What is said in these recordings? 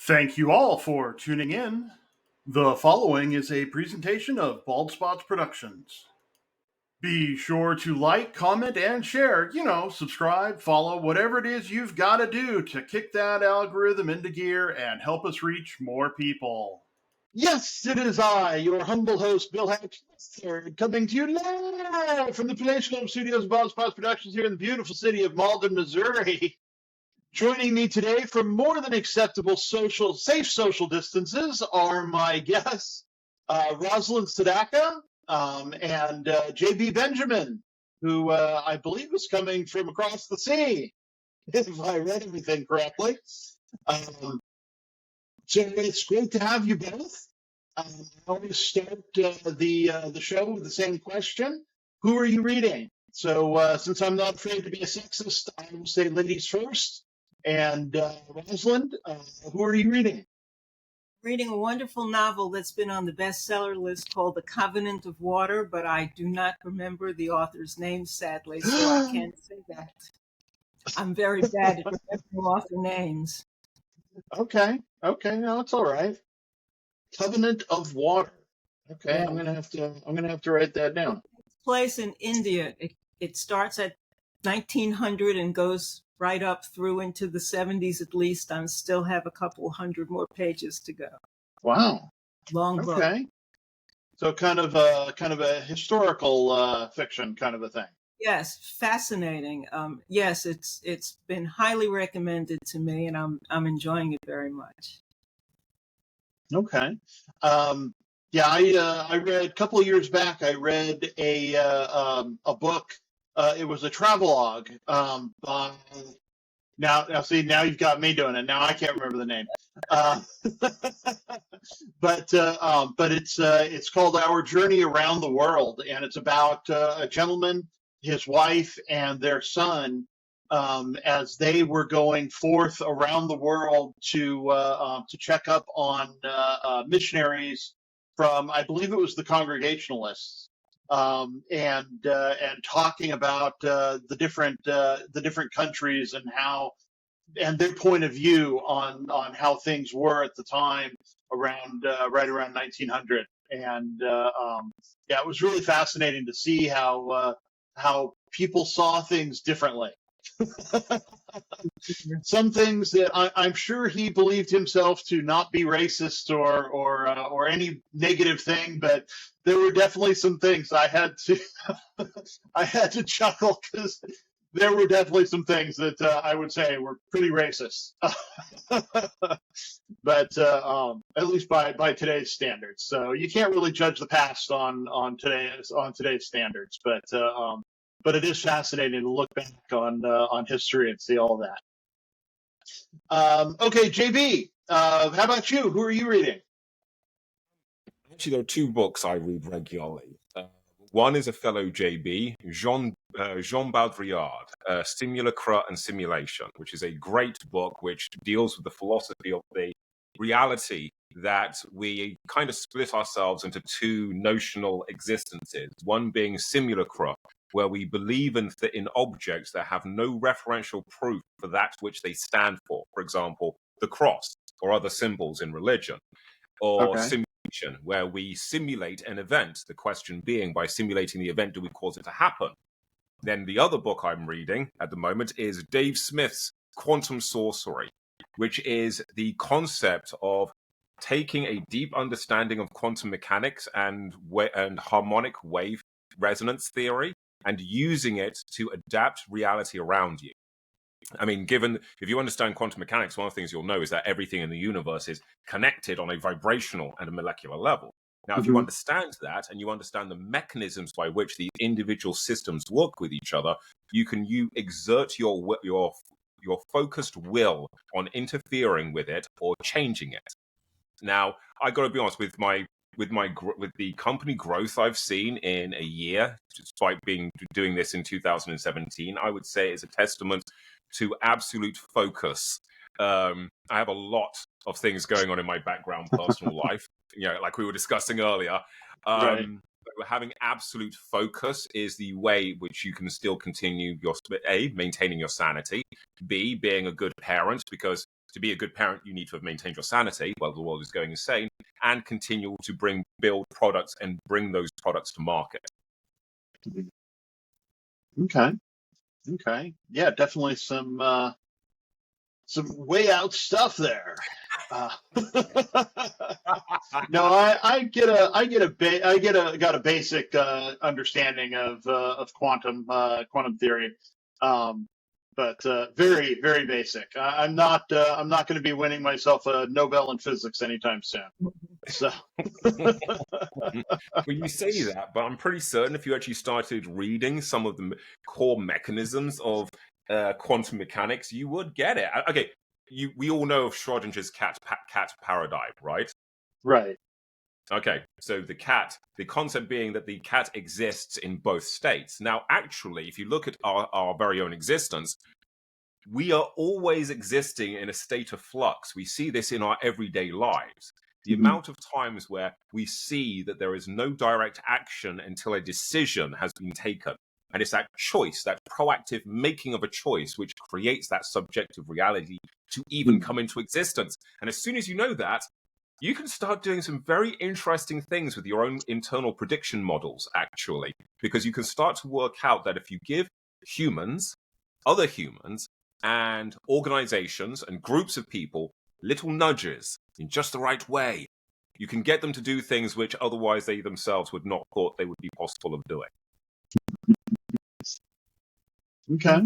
Thank you all for tuning in. The following is a presentation of Bald Spots Productions. Be sure to like, comment, and share. Subscribe, follow, whatever it is you've got to do to kick that algorithm into gear and help us reach more people. Yes, it is I, your humble host, Bill Hatch, coming to you live from the Peninsula Home Studios of Bald Spots Productions here in the beautiful city of Malden, Missouri. Joining me today from more than acceptable safe social distances are my guests, Rosalind Sedacca and JB Benjamin, who I believe is coming from across the sea, if I read everything correctly. So it's great to have you both. I always start the show with the same question. Who are you reading? So since I'm not afraid to be a sexist, I will say ladies first. And Rosalind, who are you reading? Reading a wonderful novel that's been on the bestseller list called The Covenant of Water, but I do not remember the author's name, sadly, so I can't say that. I'm very bad at remembering author names. Okay, no, it's all right. Covenant of Water. Okay, Yeah. I'm gonna have to write that down. It's place in India. It starts at 1900 and goes right up through into the 70s at least. I still have a couple hundred more pages to go. Wow. Long book. Okay. So kind of a historical fiction kind of a thing. Yes, fascinating. Yes, it's been highly recommended to me, and I'm enjoying it very much. Okay. Yeah, I read a couple of years back. I read a book. It was a travelogue by now you've got me doing it. Now I can't remember the name. But it's called Our Journey Around the World, and it's about a gentleman, his wife, and their son as they were going forth around the world to check up on missionaries from, I believe it was the Congregationalists, and talking about the different countries and their point of view on how things were at the time right around 1900. And yeah, it was really fascinating to see how people saw things differently. Some things that I'm sure he believed himself to not be racist or any negative thing, but there were definitely some things I had to chuckle, because there were definitely some things that I would say were pretty racist, but at least by today's standards. So you can't really judge the past on today's standards, but it is fascinating to look back on history and see all that. Okay, JB, how about you? Who are you reading? Actually, there are two books I read regularly. One is a fellow JB, Jean Baudrillard, Simulacra and Simulation, which is a great book which deals with the philosophy of the reality that we kind of split ourselves into two notional existences, one being simulacra, where we believe in objects that have no referential proof for that which they stand for. For example, the cross or other symbols in religion. Or simulation, where we simulate an event. The question being, by simulating the event, do we cause it to happen? Then the other book I'm reading at the moment is Dave Smith's Quantum Sorcery, which is the concept of taking a deep understanding of quantum mechanics and harmonic wave resonance theory and using it to adapt reality around you. I mean, if you understand quantum mechanics, one of the things you'll know is that everything in the universe is connected on a vibrational and a molecular level. Now, if you understand that and you understand the mechanisms by which the individual systems work with each other, you exert your focused will on interfering with it or changing it. Now, I got to be honest, with the company growth I've seen in a year, despite doing this in 2017, I would say it's a testament to absolute focus. I have a lot of things going on in my background personal life, like we were discussing earlier. Right. Having absolute focus is the way which you can still continue maintaining your sanity, B, being a good parent, because To be a good parent, you need to have maintained your sanity while the world is going insane, and continue to build products and bring those products to market. Okay. Yeah, definitely some way out stuff there. No, got a basic understanding of quantum theory, but very very basic. I'm not going to be winning myself a Nobel in physics anytime soon. So. Well, you say that, but I'm pretty certain if you actually started reading some of the core mechanisms of quantum mechanics, you would get it. Okay, we all know of Schrodinger's cat paradigm, right? Right. Okay, so the concept being that the cat exists in both states. Now, actually, if you look at our very own existence, we are always existing in a state of flux. We see this in our everyday lives. The amount of times where we see that there is no direct action until a decision has been taken. And it's that choice, that proactive making of a choice, which creates that subjective reality to even come into existence. And as soon as you know that, you can start doing some very interesting things with your own internal prediction models, actually, because you can start to work out that if you give humans, other humans, and organizations and groups of people little nudges in just the right way, you can get them to do things which otherwise they themselves would not thought they would be possible of doing. Okay.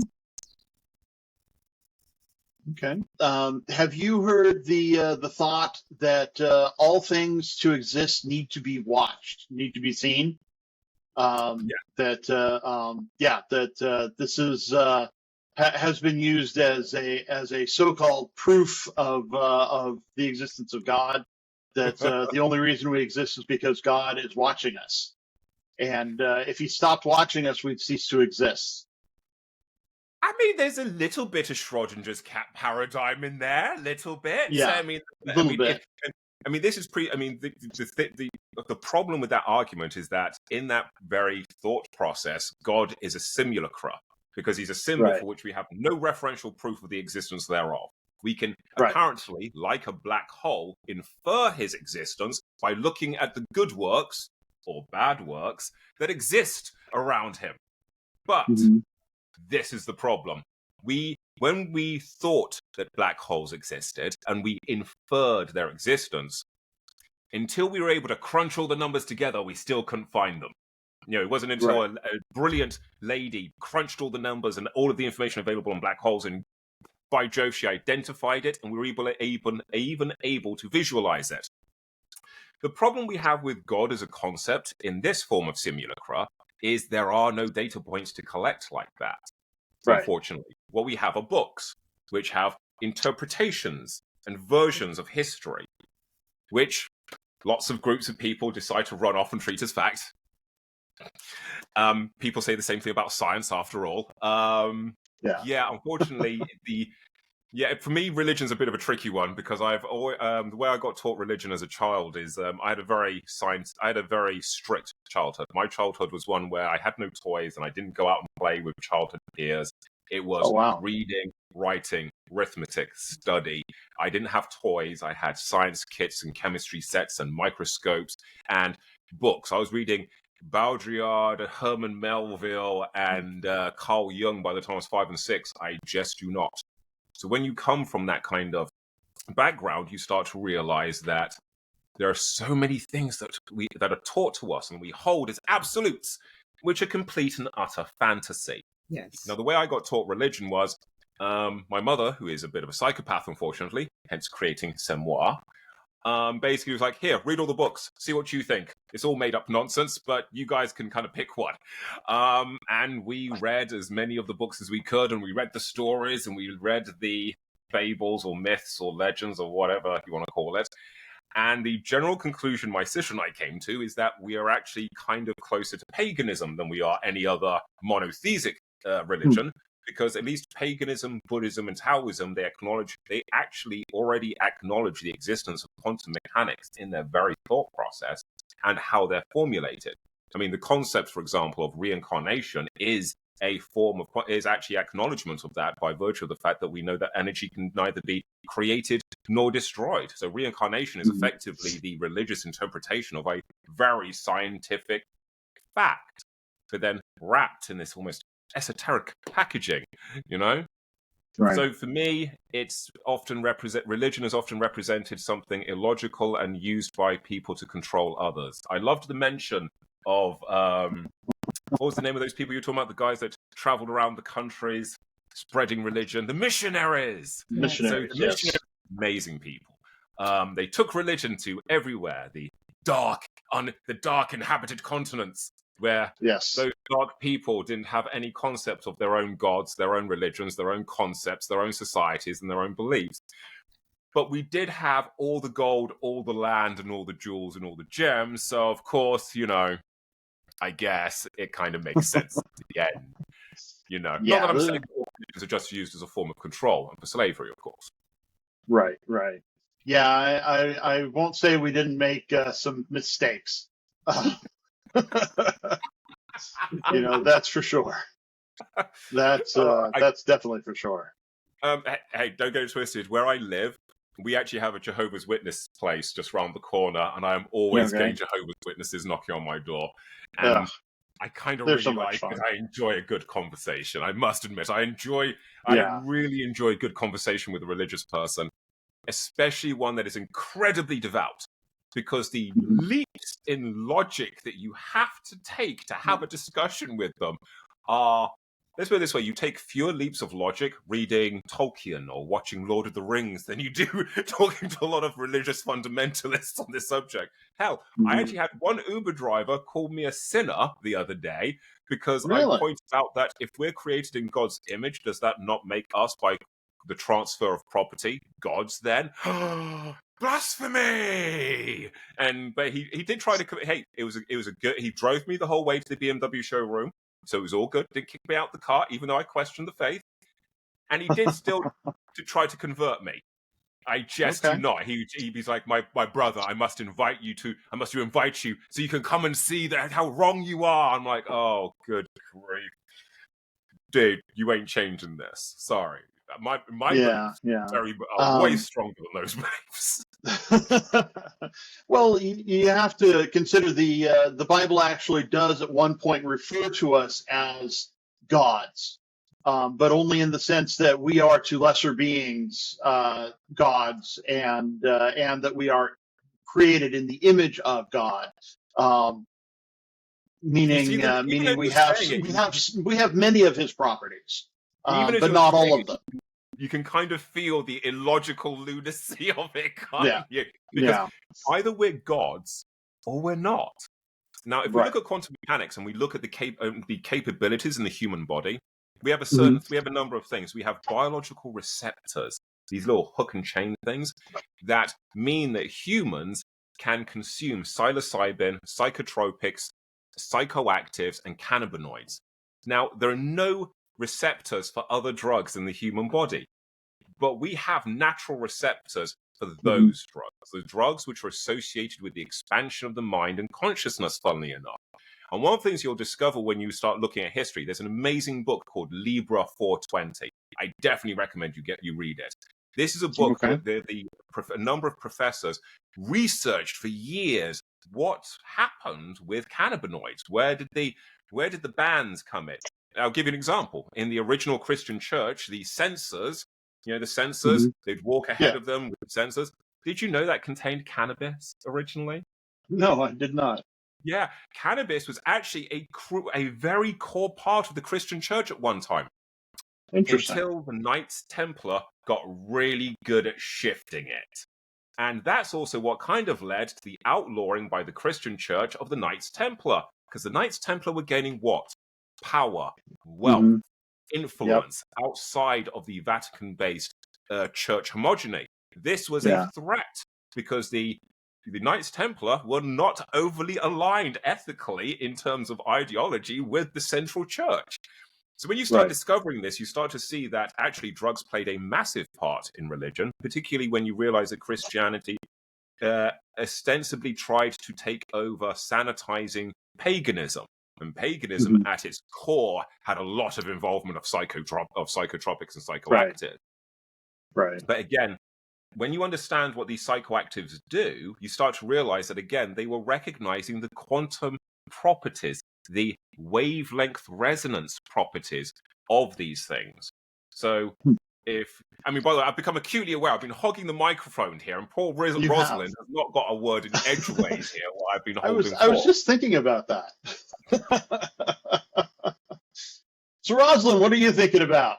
Have you heard the thought that all things to exist need to be watched, need to be seen? That this is has been used as a so-called proof of the existence of God. That the only reason we exist is because God is watching us, and if He stopped watching us, we'd cease to exist. I mean, there's a little bit of Schrodinger's cat paradigm in there, a little bit. Yeah, I mean, bit. This is the problem with that argument is that in that very thought process, God is a simulacra because he's a symbol for which we have no referential proof of the existence thereof. We can apparently, like a black hole, infer his existence by looking at the good works or bad works that exist around him. But this is the problem. When we thought that black holes existed and we inferred their existence, until we were able to crunch all the numbers together, we still couldn't find them. It wasn't until a brilliant lady crunched all the numbers and all of the information available on black holes, and by Jove, she identified it, and we were even able to visualize it. The problem we have with God as a concept in this form of simulacra is there are no data points to collect like that. Unfortunately, what we have are books, which have interpretations and versions of history, which lots of groups of people decide to run off and treat as fact. People say the same thing about science, after all. Unfortunately, for me, religion's a bit of a tricky one because I've always, the way I got taught religion as a child is I had a very strict childhood. My childhood was one where I had no toys and I didn't go out and play with childhood peers. It was reading, writing, arithmetic, study. I didn't have toys. I had science kits and chemistry sets and microscopes and books. I was reading Baudrillard, Herman Melville, and Carl Jung by the time I was 5 and 6. I just do not. So when you come from that kind of background, you start to realize that there are so many things that are taught to us and we hold as absolutes, which are complete and utter fantasy. Yes. Now, the way I got taught religion was my mother, who is a bit of a psychopath, unfortunately, hence creating Semoir, basically was like, here, read all the books, see what you think. It's all made up nonsense, but you guys can kind of pick one. And we read as many of the books as we could, and we read the stories, and we read the fables or myths or legends or whatever you want to call it. And the general conclusion my sister and I came to is that we are actually kind of closer to paganism than we are any other monotheistic religion. Because at least paganism, Buddhism, and Taoism, they actually already acknowledge the existence of quantum mechanics in their very thought process and how they're formulated. I mean, the concept, for example, of reincarnation is a form of, is actually acknowledgement of that by virtue of the fact that we know that energy can neither be created nor destroyed. So reincarnation is effectively the religious interpretation of a very scientific fact, but then wrapped in this almost esoteric packaging, you know? Right. So for me, it's often religion is often represented something illogical and used by people to control others. I loved the mention of what was the name of those people you were talking about? The guys that traveled around the countries spreading religion, the missionaries. Missionaries, So the missionaries, amazing people. They took religion to everywhere, the dark inhabited continents, where those dark people didn't have any concept of their own gods, their own religions, their own concepts, their own societies, and their own beliefs. But we did have all the gold, all the land, and all the jewels, and all the gems. So, of course, you know, I guess it kind of makes sense at the end. You know, not that I'm saying all religions are just used as a form of control and for slavery, of course. Right. Yeah, I won't say we didn't make some mistakes. You know, that's for sure. That's definitely for sure. Hey, don't get it twisted. Where I live, we actually have a Jehovah's Witness place just round the corner, and I am always getting Jehovah's Witnesses knocking on my door. And I kind of really like it. I enjoy a good conversation. I must admit, I really enjoy a good conversation with a religious person, especially one that is incredibly devout. Because the leaps in logic that you have to take to have a discussion with them are, let's put it this way, you take fewer leaps of logic reading Tolkien or watching Lord of the Rings than you do talking to a lot of religious fundamentalists on this subject. Hell, I actually had one Uber driver call me a sinner the other day because I pointed out that if we're created in God's image, does that not make us, by the transfer of property, gods then? Blasphemy! But he did try to. Hey, it was a good. He drove me the whole way to the BMW showroom, so it was all good. Didn't kick me out the car, even though I questioned the faith. And he did still to try to convert me. I just do not. He's like, my brother. I must invite you so you can come and see how wrong you are. I'm like, oh, good grief, dude, you ain't changing this. Sorry. My beliefs are way stronger than those beliefs. Well, you have to consider the Bible actually does at one point refer to us as gods, but only in the sense that we are to lesser beings gods, and that we are created in the image of God. Meaning we have many of his properties. But not all of them. You can kind of feel the illogical lunacy of it, can't you? Because either we're gods or we're not. Now, if we look at quantum mechanics and we look at the capabilities in the human body, we have a number of things. We have biological receptors, these little hook and chain things that mean that humans can consume psilocybin, psychotropics, psychoactives, and cannabinoids. Now, there are no receptors for other drugs in the human body, but we have natural receptors for those drugs, the drugs which are associated with the expansion of the mind and consciousness, funnily enough. And one of the things you'll discover when you start looking at history, there's an amazing book called Libra 420. I definitely recommend you read it. This is a book where a number of professors researched for years what happened with cannabinoids. Where did the bands come in? I'll give you an example. In the original Christian church, the censors, they'd walk ahead of them with censors. Did you know that contained cannabis originally? No, I did not. Yeah, cannabis was actually a very core part of the Christian church at one time. Interesting. Until the Knights Templar got really good at shifting it. And that's also what kind of led to the outlawing by the Christian church of the Knights Templar. Because the Knights Templar were gaining what? Power, wealth, influence outside of the Vatican-based church homogeny. This was a threat because the Knights Templar were not overly aligned ethically in terms of ideology with the central church. So when you start discovering this, you start to see that actually drugs played a massive part in religion, particularly when you realize that Christianity ostensibly tried to take over sanitizing paganism. And paganism, at its core, had a lot of involvement of psychotropics and psychoactives. Right. But again, when you understand what these psychoactives do, you start to realize that, again, they were recognizing the quantum properties, the wavelength resonance properties of these things. So by the way, I've become acutely aware. I've been hogging the microphone here, and poor Rosalind has not got a word in edgeways here. What I've been holding I was just thinking about that. So, Rosalind, what are you thinking about?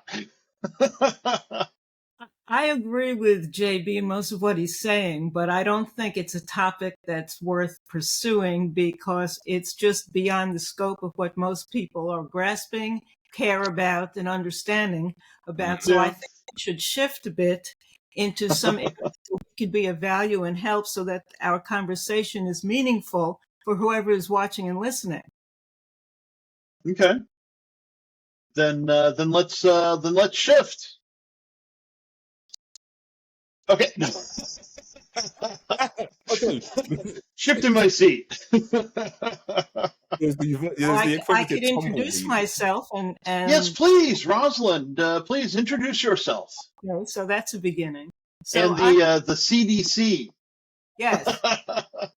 I agree with JB most of what he's saying, but I don't think it's a topic that's worth pursuing because it's just beyond the scope of what most people are grasping, care about, and understanding about. So I think it should shift a bit into some areas that could be of value and help so that our conversation is meaningful for whoever is watching and listening. Okay. Then let's shift. Okay. Okay. Shift in my seat. I could introduce myself and yes, please, Rosalind. Please introduce yourself. Okay, so that's a beginning. So and the CDC. Yes.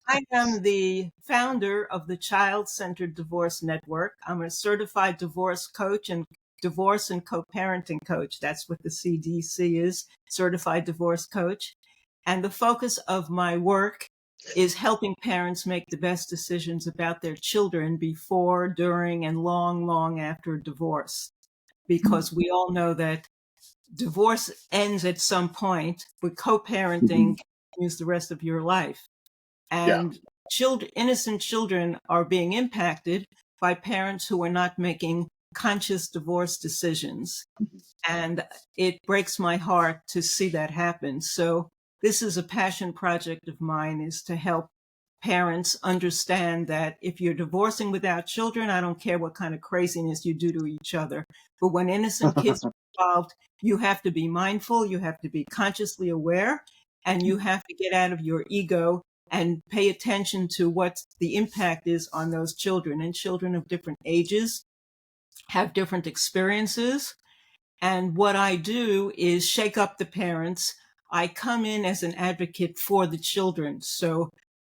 I am the founder of the Child-Centered Divorce Network. I'm a certified divorce coach and divorce and co-parenting coach. That's what the CDC is, certified divorce coach. And the focus of my work is helping parents make the best decisions about their children before, during, and long, long after divorce. Because we all know that divorce ends at some point, but co-parenting continues the rest of your life. And innocent children are being impacted by parents who are not making conscious divorce decisions. And it breaks my heart to see that happen. So this is a passion project of mine, is to help parents understand that if you're divorcing without children, I don't care what kind of craziness you do to each other. But when innocent kids are involved, you have to be mindful, you have to be consciously aware, and you have to get out of your ego and pay attention to what the impact is on those children. And children of different ages have different experiences. And what I do is shake up the parents. I come in as an advocate for the children. So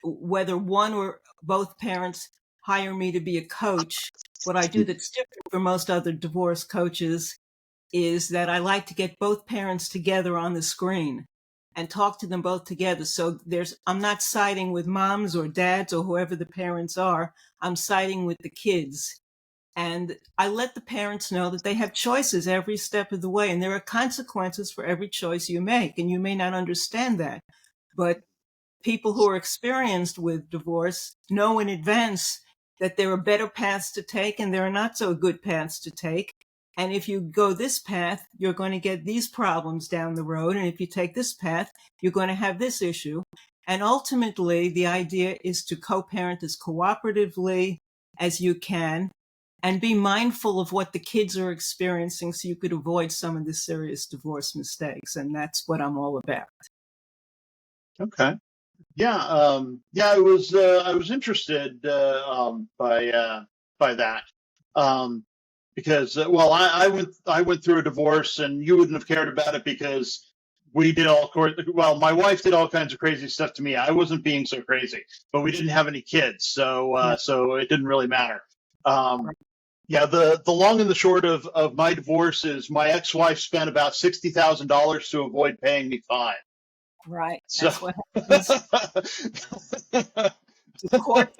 whether one or both parents hire me to be a coach, what I do that's different from most other divorce coaches is that I like to get both parents together on the screen and talk to them both together. So I'm not siding with moms or dads or whoever the parents are. I'm siding with the kids. And I let the parents know that they have choices every step of the way, and there are consequences for every choice you make. And you may not understand that, but people who are experienced with divorce know in advance that there are better paths to take and there are not so good paths to take. And if you go this path, you're going to get these problems down the road. And if you take this path, you're going to have this issue. And ultimately, the idea is to co-parent as cooperatively as you can and be mindful of what the kids are experiencing so you could avoid some of the serious divorce mistakes. And that's what I'm all about. Okay. Yeah. I was interested by that. Because I went through a divorce, and you wouldn't have cared about it because we did my wife did all kinds of crazy stuff to me. I wasn't being so crazy, but we didn't have any kids, so it didn't really matter. The long and the short of my divorce is my ex-wife spent about $60,000 to avoid paying me fine. Right. That's what happens. The court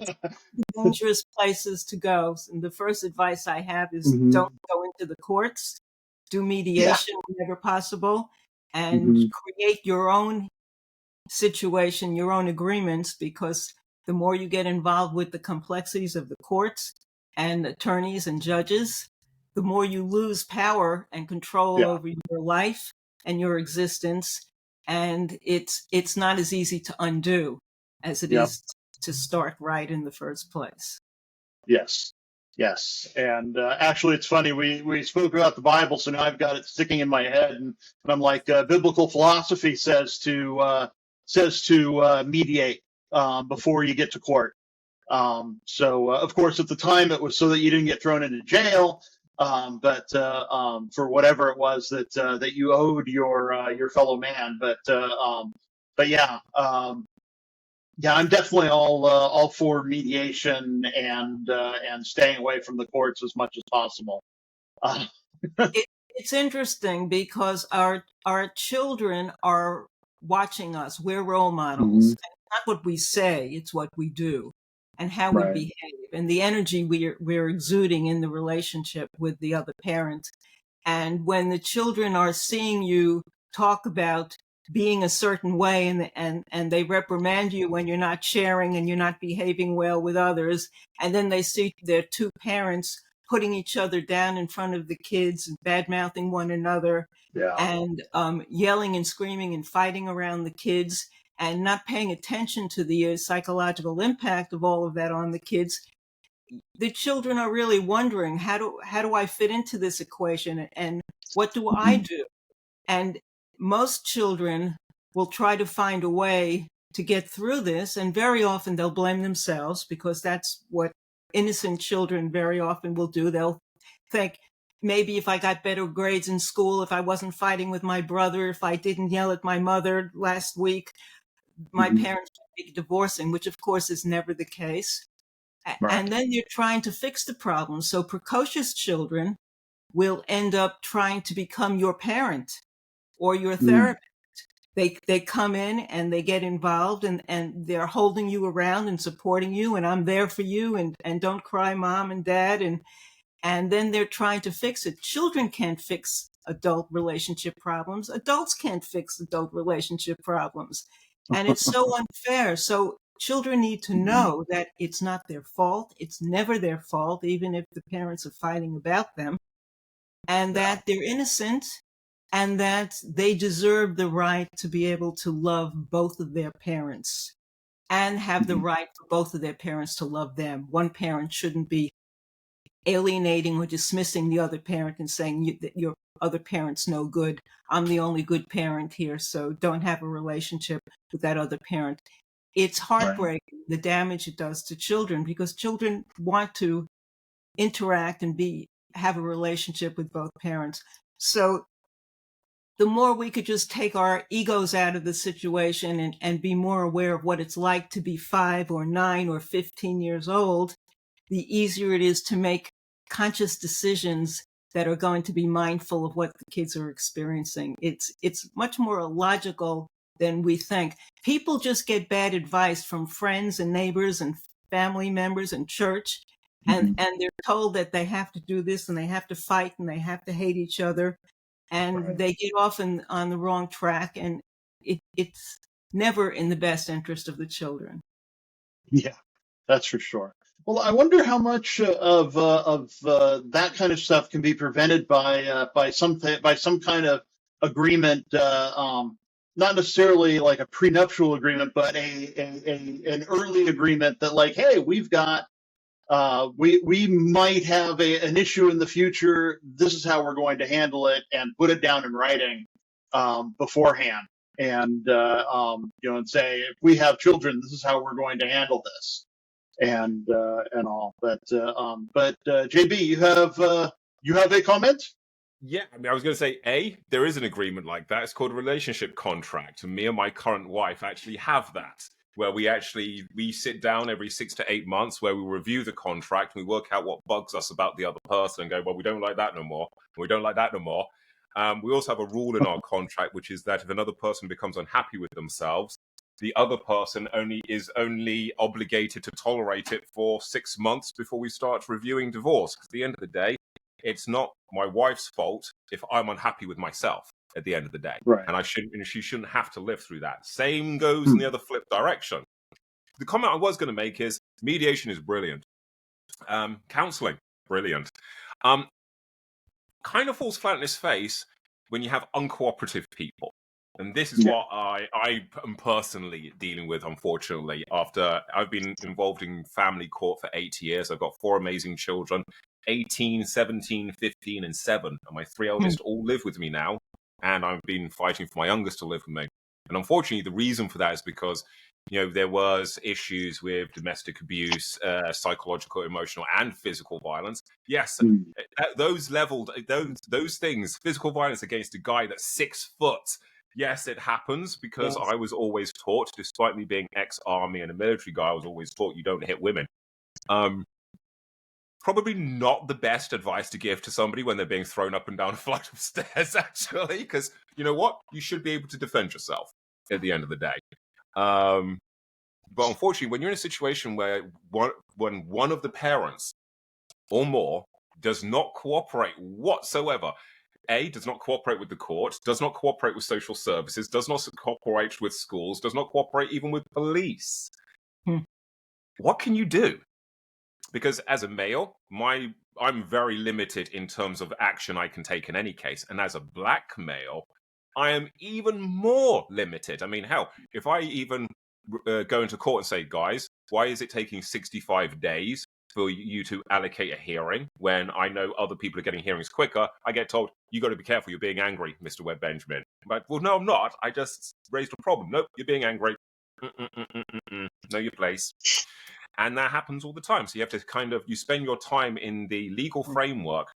dangerous places to go. And the first advice I have is don't go into the courts, do mediation whenever possible, and create your own situation, your own agreements, because the more you get involved with the complexities of the courts and attorneys and judges, the more you lose power and control over your life and your existence. And it's not as easy to undo as it is to start right in the first place. Yes. And actually, it's funny. We spoke about the Bible, so now I've got it sticking in my head, and I'm like, biblical philosophy says to mediate before you get to court. So of course, at the time, it was so that you didn't get thrown into jail. But for whatever it was that you owed your fellow man. But yeah, yeah, I'm definitely all for mediation and staying away from the courts as much as possible. Uh, It's interesting because our children are watching us. We're role models. Mhm. It's not what we say, it's what we do and how we Right. behave and the energy we're exuding in the relationship with the other parent. And when the children are seeing you talk about being a certain way and they reprimand you when you're not sharing and you're not behaving well with others, and then they see their two parents putting each other down in front of the kids and bad mouthing one another Yeah. and yelling and screaming and fighting around the kids and not paying attention to the psychological impact of all of that on the kids, the children are really wondering, how do I fit into this equation and what do I Mhm. do? And most children will try to find a way to get through this, and very often they'll blame themselves because that's what innocent children very often will do. They'll think, maybe if I got better grades in school, if I wasn't fighting with my brother, if I didn't yell at my mother last week, my Mhm. parents would be divorcing, which of course is never the case. Right. And then you're trying to fix the problem. So precocious children will end up trying to become your parent or your Mm. therapist. They come in and they get involved and they're holding you around and supporting you and I'm there for you and don't cry, mom and dad, and then they're trying to fix it. Children can't fix adult relationship problems. Adults can't fix adult relationship problems. And it's so unfair. So children need to Mhm. know that it's not their fault. It's never their fault, even if the parents are fighting about them, and Yeah. that they're innocent and that they deserve the right to be able to love both of their parents and have the Mhm. right for both of their parents to love them. One parent shouldn't be alienating or dismissing the other parent and saying that your other parent's no good. I'm the only good parent here, so don't have a relationship with that other parent. It's Right. heartbreaking, the damage it does to children, because children want to interact and have a relationship with both parents. So the more we could just take our egos out of the situation and be more aware of what it's like to be 5 or 9 or 15 years old, the easier it is to make conscious decisions that are going to be mindful of what the kids are experiencing. It's much more logical than we think. People just get bad advice from friends and neighbors and family members and church, Mhm. and they're told that they have to do this and they have to fight and they have to hate each other, and Right. they get off on the wrong track, and it's never in the best interest of the children. Yeah, that's for sure. Well, I wonder how much of that kind of stuff can be prevented by some kind of agreement, not necessarily like a prenuptial agreement, but an early agreement that, like, hey, we might have an issue in the future. This is how we're going to handle it, and put it down in writing beforehand, and say, if we have children, this is how we're going to handle this, and all. But JB, you have a comment? Yeah, I mean, I was going to say, there is an agreement like that. It's called a relationship contract, and me and my current wife actually have that, where we sit down every 6 to 8 months, where we review the contract and we work out what bugs us about the other person, and go, well, we don't like that no more, and we don't like that no more. We also have a rule in our contract, which is that if another person becomes unhappy with themselves, the other person is only obligated to tolerate it for 6 months before we start reviewing divorce. Because at the end of the day, it's not my wife's fault if I'm unhappy with myself at the end of the day. Right. And she shouldn't have to live through that. Same goes in Hmm. the other flip direction. The comment I was going to make is mediation is brilliant. Counseling, brilliant. Kind of falls flat on its face when you have uncooperative people. And this is Yeah. what I am personally dealing with, unfortunately. After I've been involved in family court for 8 years, I've got 4 amazing children, 18, 17, 15, and 7. And my 3 Hmm. eldest all live with me now. And I've been fighting for my youngest to live with me. And unfortunately, the reason for that is because, there was issues with domestic abuse, psychological, emotional, and physical violence. Yes, those things, physical violence against a guy that's 6 foot. Yes, it happens because Yes. I was always taught, despite me being ex-army and a military guy, I was always taught you don't hit women. Probably not the best advice to give to somebody when they're being thrown up and down a flight of stairs, actually, because you know what? You should be able to defend yourself at the end of the day. But unfortunately, when you're in a situation where when one of the parents or more does not cooperate whatsoever, does not cooperate with the court, does not cooperate with social services, does not cooperate with schools, does not cooperate even with police, what can you do? Because as a male, I'm very limited in terms of action I can take in any case. And as a black male, I am even more limited. I mean, hell, if I even go into court and say, guys, why is it taking 65 days for you to allocate a hearing when I know other people are getting hearings quicker? I get told, you got to be careful, you're being angry, Mr. Webb Benjamin. But, well, no, I'm not. I just raised a problem. Nope, you're being angry. Know your place. And that happens all the time. So you have to you spend your time in the legal framework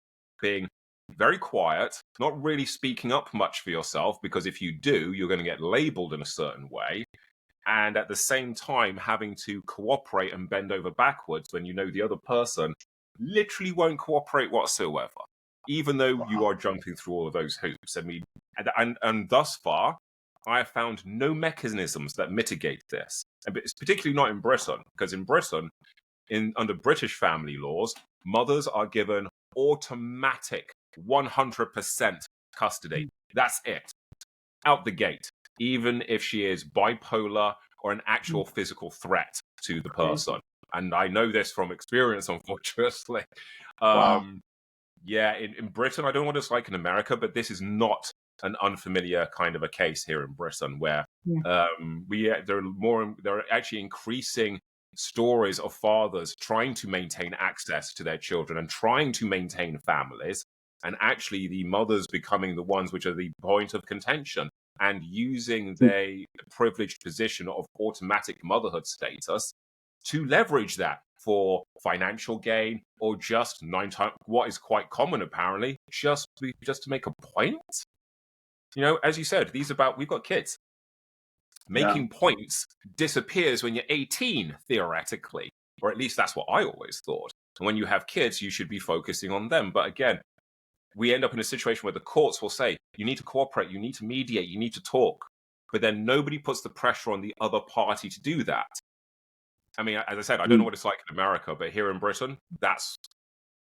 being very quiet, not really speaking up much for yourself, because if you do, you're going to get labeled in a certain way. And at the same time, having to cooperate and bend over backwards when you know the other person literally won't cooperate whatsoever, even though you are jumping through all of those hoops. I mean, and thus far, I have found no mechanisms that mitigate this. And it's particularly not in Britain, because in Britain, under British family laws, mothers are given automatic 100% custody. That's it. Out the gate. Even if she is bipolar or an actual physical threat to the person. And I know this from experience, unfortunately. Wow. Yeah, in Britain, I don't know what it's like in America, but this is not an unfamiliar kind of a case here in Britain, where there are actually increasing stories of fathers trying to maintain access to their children and trying to maintain families, and actually the mothers becoming the ones which are the point of contention and using their privileged position of automatic motherhood status to leverage that for financial gain, or just what is quite common apparently, just to make a point. As you said, we've got kids. Making points disappears when you're 18, theoretically, or at least that's what I always thought. And when you have kids, you should be focusing on them. But again, we end up in a situation where the courts will say, you need to cooperate, you need to mediate, you need to talk. But then nobody puts the pressure on the other party to do that. I mean, as I said, I don't know what it's like in America, but here in Britain, that's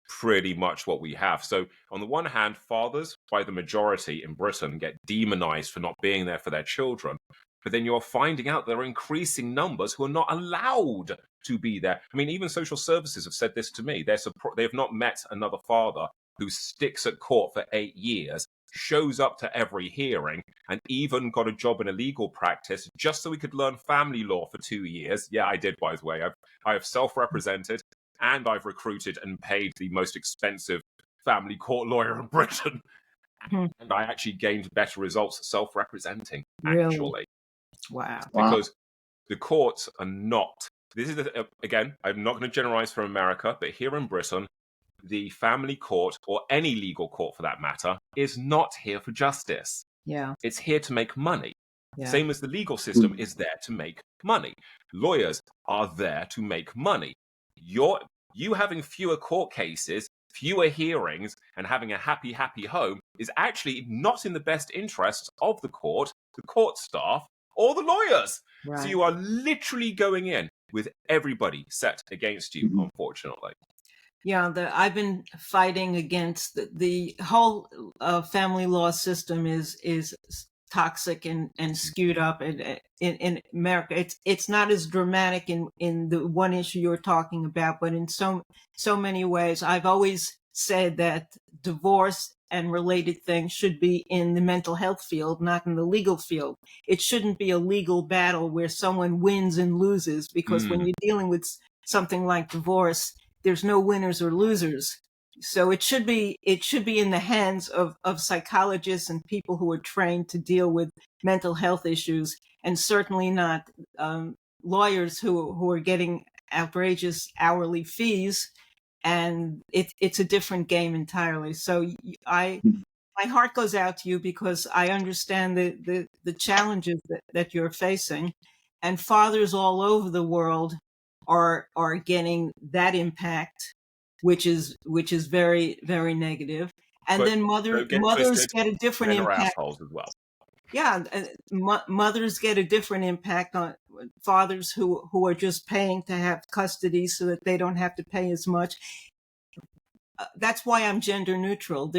pretty much what we have. So on the one hand, fathers, by the majority in Britain, get demonized for not being there for their children. But then you're finding out there are increasing numbers who are not allowed to be there. I mean, even social services have said this to me. They have not met another father who sticks at court for 8 years, shows up to every hearing, and even got a job in a legal practice just so he could learn family law for 2 years. Yeah, I did, by the way. I have self-represented, and I've recruited and paid the most expensive family court lawyer in Britain. And I actually gained better results self-representing, actually. Really? Wow. Because the courts are not... This is, again, I'm not going to generalize from America, but here in Britain, the family court, or any legal court for that matter, is not here for justice. Yeah. It's here to make money. Yeah. Same as the legal system is there to make money. Lawyers are there to make money. You having fewer court cases, fewer hearings, and having a happy home is actually not in the best interests of the court staff, or the lawyers. Right. So you are literally going in with everybody set against you, unfortunately. Yeah, I've been fighting against the whole family law system is toxic and skewed up. In America, it's not as dramatic in the one issue you're talking about, but in so many ways. I've always said that divorce and related things should be in the mental health field, not in the legal field. It shouldn't be a legal battle where someone wins and loses, because when you're dealing with something like divorce, there's no winners or losers. So it should be in the hands of psychologists and people who are trained to deal with mental health issues, and certainly not lawyers who are getting outrageous hourly fees. And it's a different game entirely. So my heart goes out to you, because I understand the challenges that you're facing, and fathers all over the world are getting that impact, which is very, very negative. And But then don't get mothers twisted. get a different Men are impact. assholes as well. Yeah, mothers get a different impact on fathers who are just paying to have custody so that they don't have to pay as much. That's why I'm gender neutral.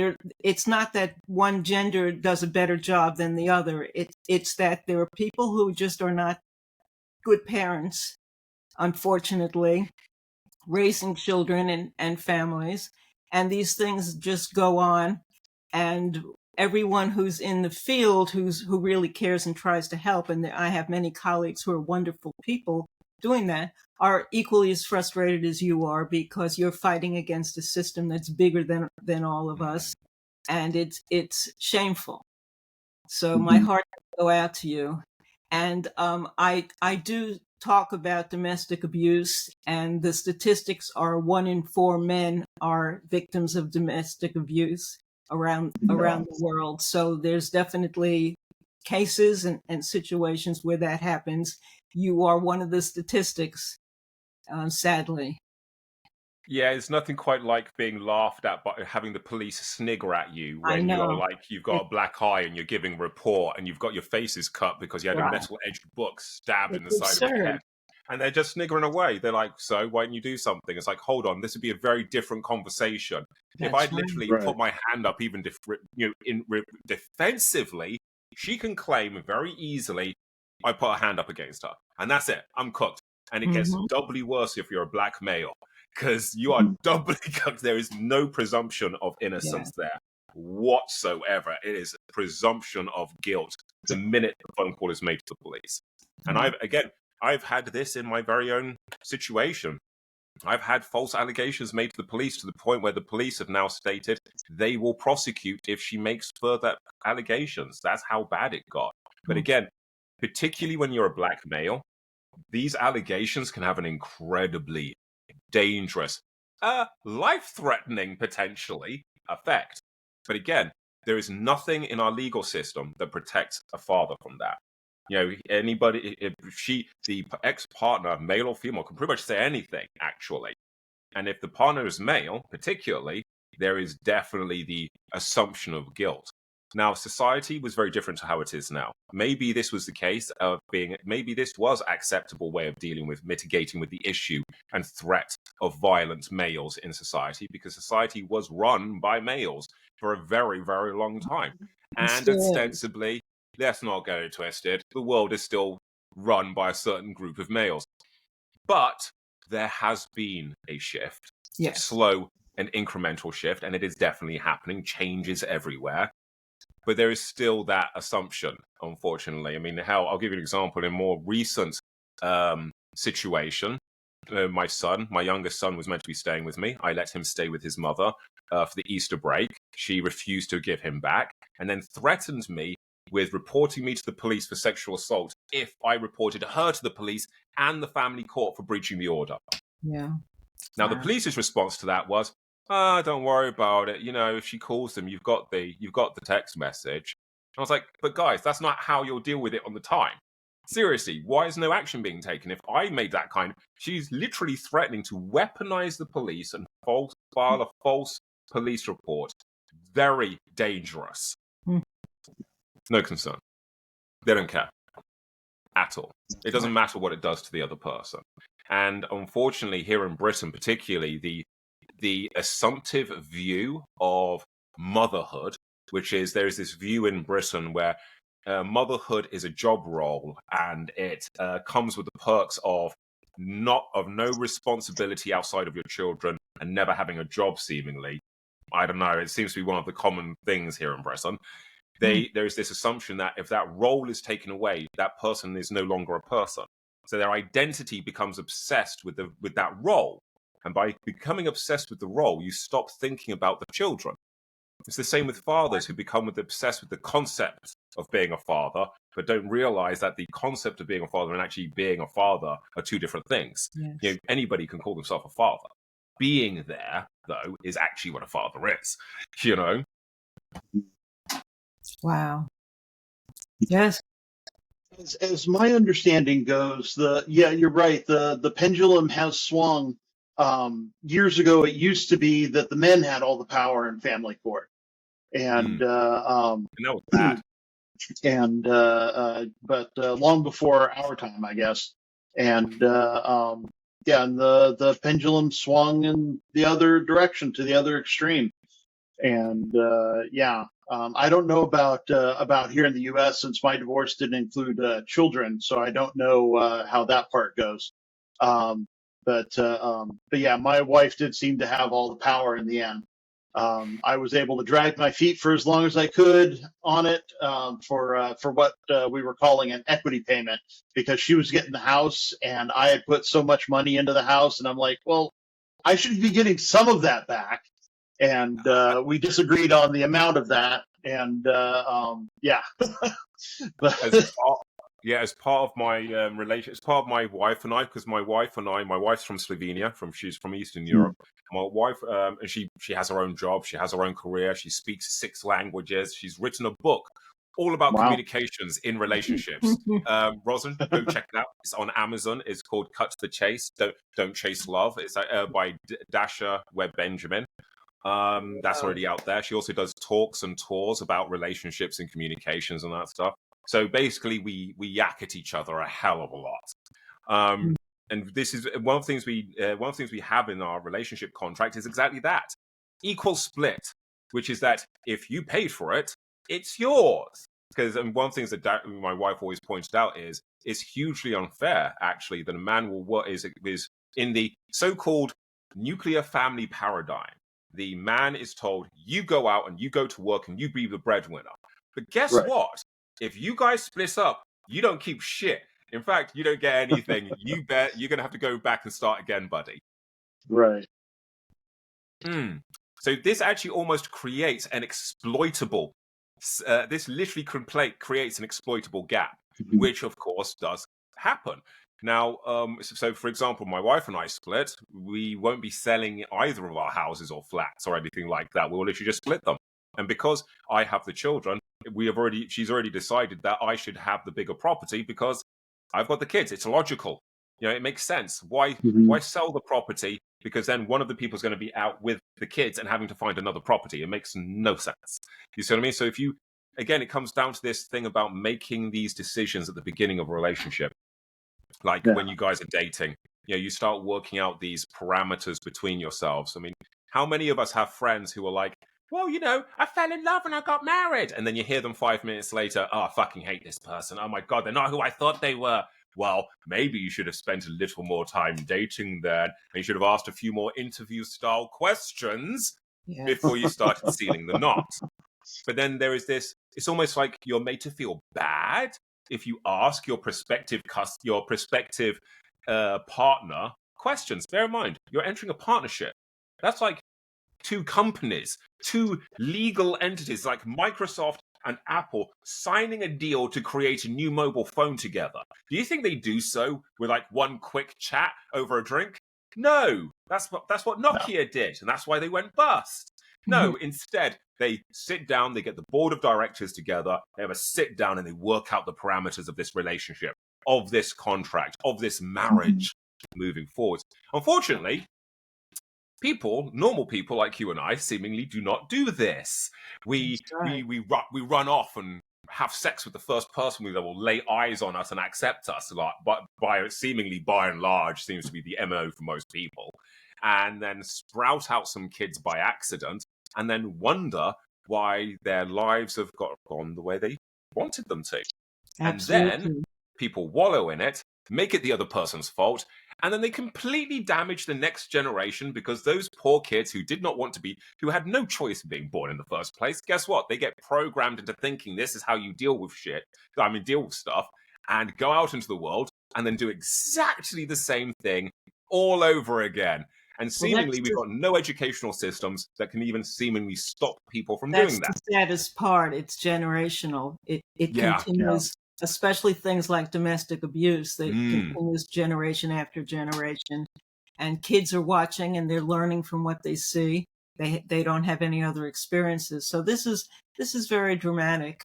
It's not that one gender does a better job than the other. It's that there are people who just are not good parents, unfortunately, raising children and families, and these things just go on. And everyone who's in the field who really cares and tries to help, and I have many colleagues who are wonderful people doing that, are equally as frustrated as you are, because you're fighting against a system that's bigger than all of us, and it's shameful. So my heart will go out to you. And I do talk about domestic abuse, and the statistics are 1 in 4 men are victims of domestic abuse around the world. So there's definitely cases and situations where that happens. You are one of the statistics, sadly. Yeah, it's nothing quite like being laughed at by having the police snigger at you I when you're know. like, you've got a black eye and you're giving a report and you've got your faces cut because you had a Right. metal-edged book stabbed in the It's side of your head. absurd. And they're just sniggering away. They're like, so why don't you do something? It's like, hold on, this would be a very different conversation. If That's I'd literally Right. put my hand up even defensively, she can claim very easily I put a hand up against her. And that's it. I'm cooked. And it gets Mhm. doubly worse if you're a black male, because you are doubly cooked. There is no presumption of innocence there whatsoever. It is a presumption of guilt the minute the phone call is made to the police. And I've had this in my very own situation. I've had false allegations made to the police to the point where the police have now stated they will prosecute if she makes further allegations. That's how bad it got. But again, particularly when you're a black male, these allegations can have an incredibly dangerous, life-threatening, potentially, effect. But again, there is nothing in our legal system that protects a father from that. You know, anybody, the ex-partner, male or female, can pretty much say anything, actually. And if the partner is male, particularly, there is definitely the assumption of guilt. Now, society was very different to how it is now. Maybe this was the case of maybe this was acceptable way of dealing with mitigating with the issue and threat of violent males in society, because society was run by males for a very, very long time. And ostensibly, let's not get it twisted, the world is still run by a certain group of males. But there has been a shift, slow and incremental shift, and it is definitely happening, changes everywhere. But there is still that assumption, unfortunately. I mean, hell, I'll give you an example. In a more recent situation, my youngest son was meant to be staying with me. I let him stay with his mother for the Easter break. She refused to give him back and then threatened me with reporting me to the police for sexual assault if I reported her to the police and the family court for breaching the order. Yeah. Now, the police's response to that was, don't worry about it. You know, if she calls them, you've got the text message. I was like, but guys, that's not how you'll deal with it on the time. Seriously, why is no action being taken? If I made that she's literally threatening to weaponize the police and file a false police report. Very dangerous. No concern. They don't care at all. It doesn't matter what it does to the other person. And unfortunately, here in Britain, particularly, the assumptive view of motherhood, which is there's this view in Britain where motherhood is a job role and it comes with the perks of no responsibility outside of your children and never having a job, seemingly. I don't know. It seems to be one of the common things here in Britain. There's this assumption that if that role is taken away, that person is no longer a person. So their identity becomes obsessed with that role. And by becoming obsessed with the role, you stop thinking about the children. It's the same with fathers who become obsessed with the concept of being a father, but don't realize that the concept of being a father and actually being a father are two different things. Yes. Anybody can call themselves a father. Being there, though, is actually what a father is. Wow. Yes. As my understanding goes, you're right. The pendulum has swung. Years ago, it used to be that the men had all the power in family court, and And that was bad. but long before our time, I guess. And and the pendulum swung in the other direction, to the other extreme. And I don't know about here in the U.S., since my divorce didn't include children, so I don't know how that part goes. But yeah, my wife did seem to have all the power in the end. I was able to drag my feet for as long as I could on it, for what we were calling an equity payment, because she was getting the house and I had put so much money into the house, and I'm like, well, I should be getting some of that back. And we disagreed on the amount of that, and but As part of my relation, as part of my wife and I, because my wife's from Slovenia, she's from Eastern Europe. My wife, and she has her own job, she has her own career, she speaks 6 languages, she's written a book all about Wow. communications in relationships. Rosalind, go check it out. It's on Amazon. It's called Cut to the Chase. Don't Chase Love. It's by JB Benjamin. That's already out there. She also does talks and tours about relationships and communications and that stuff. So basically, we yak at each other a hell of a lot. And this is one of the things we have in our relationship contract is exactly that: equal split, which is that if you paid for it, it's yours. Because one of the things that my wife always pointed out is it's hugely unfair, actually, that a man is in the so-called nuclear family paradigm. The man is told, you go out and you go to work and you be the breadwinner. But guess Right. what? If you guys split up, you don't keep shit. In fact, you don't get anything. You bet you're going to have to go back and start again, buddy. Right. So this actually almost creates an exploitable, this literally creates an exploitable gap, which of course does happen. Now, so for example, my wife and I split. We won't be selling either of our houses or flats or anything like that. We'll literally just split them. And because I have the children, she's already decided that I should have the bigger property because I've got the kids. It's logical. It makes sense. Why sell the property? Because then one of the people is going to be out with the kids and having to find another property. It makes no sense. You see what I mean? So it comes down to this thing about making these decisions at the beginning of a relationship. Like when you guys are dating, you start working out these parameters between yourselves. I mean, how many of us have friends who are like, well, I fell in love and I got married. And then you hear them 5 minutes later, oh, I fucking hate this person. Oh my God, they're not who I thought they were. Well, maybe you should have spent a little more time dating then. And you should have asked a few more interview-style questions before you started sealing the knot. But then there is this, it's almost like you're made to feel bad if you ask your prospective partner questions. Bear in mind, you're entering a partnership. That's like 2 companies, 2 legal entities like Microsoft and Apple signing a deal to create a new mobile phone together. Do you think they do so with like one quick chat over a drink? No, that's what Nokia did, and that's why they went bust. No, instead, they sit down, they get the board of directors together, they have a sit down and they work out the parameters of this relationship, of this contract, of this marriage moving forward. Unfortunately, normal people like you and I, seemingly do not do this. We run off and have sex with the first person that will lay eyes on us and accept us. But seemingly, by and large, seems to be the MO for most people. And then sprout out some kids by accident, and then wonder why their lives have gone the way they wanted them to. Absolutely. And then people wallow in it, make it the other person's fault, and then they completely damage the next generation because those poor kids who had no choice of being born in the first place, guess what? They get programmed into thinking this is how you deal with stuff, and go out into the world and then do exactly the same thing all over again. And Well, that's seemingly, we've got no educational systems that can even seemingly stop people from that's doing the that. saddest part. It's generational. It Yeah. continues, especially things like domestic abuse. That Mm. continues generation after generation, and kids are watching and they're learning from what they see. They don't have any other experiences. So this is very dramatic.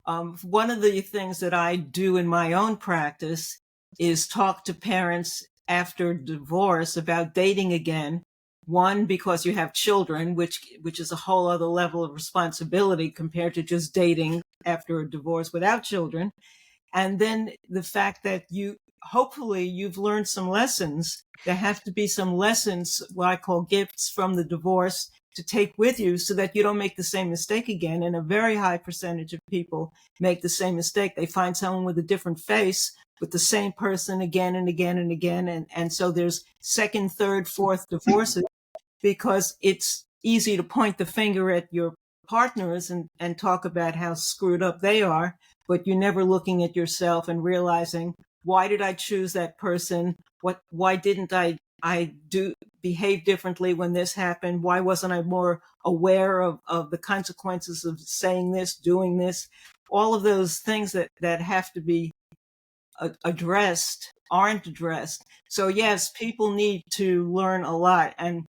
One of the things that I do in my own practice is talk to parents after divorce about dating again. One, because you have children, which is a whole other level of responsibility compared to just dating after a divorce without children. And then the fact that hopefully you've learned some lessons. There have to be some lessons, what I call gifts from the divorce, to take with you so that you don't make the same mistake again. And a very high percentage of people make the same mistake. They find someone with a different face, with the same person again and again and again. And so there's second, third, fourth divorces because it's easy to point the finger at your partners and talk about how screwed up they are, but you're never looking at yourself and realizing, why did I choose that person? Why didn't I behave differently when this happened? Why wasn't I more aware of the consequences of saying this, doing this? All of those things that have to be addressed aren't addressed. So yes, people need to learn a lot, and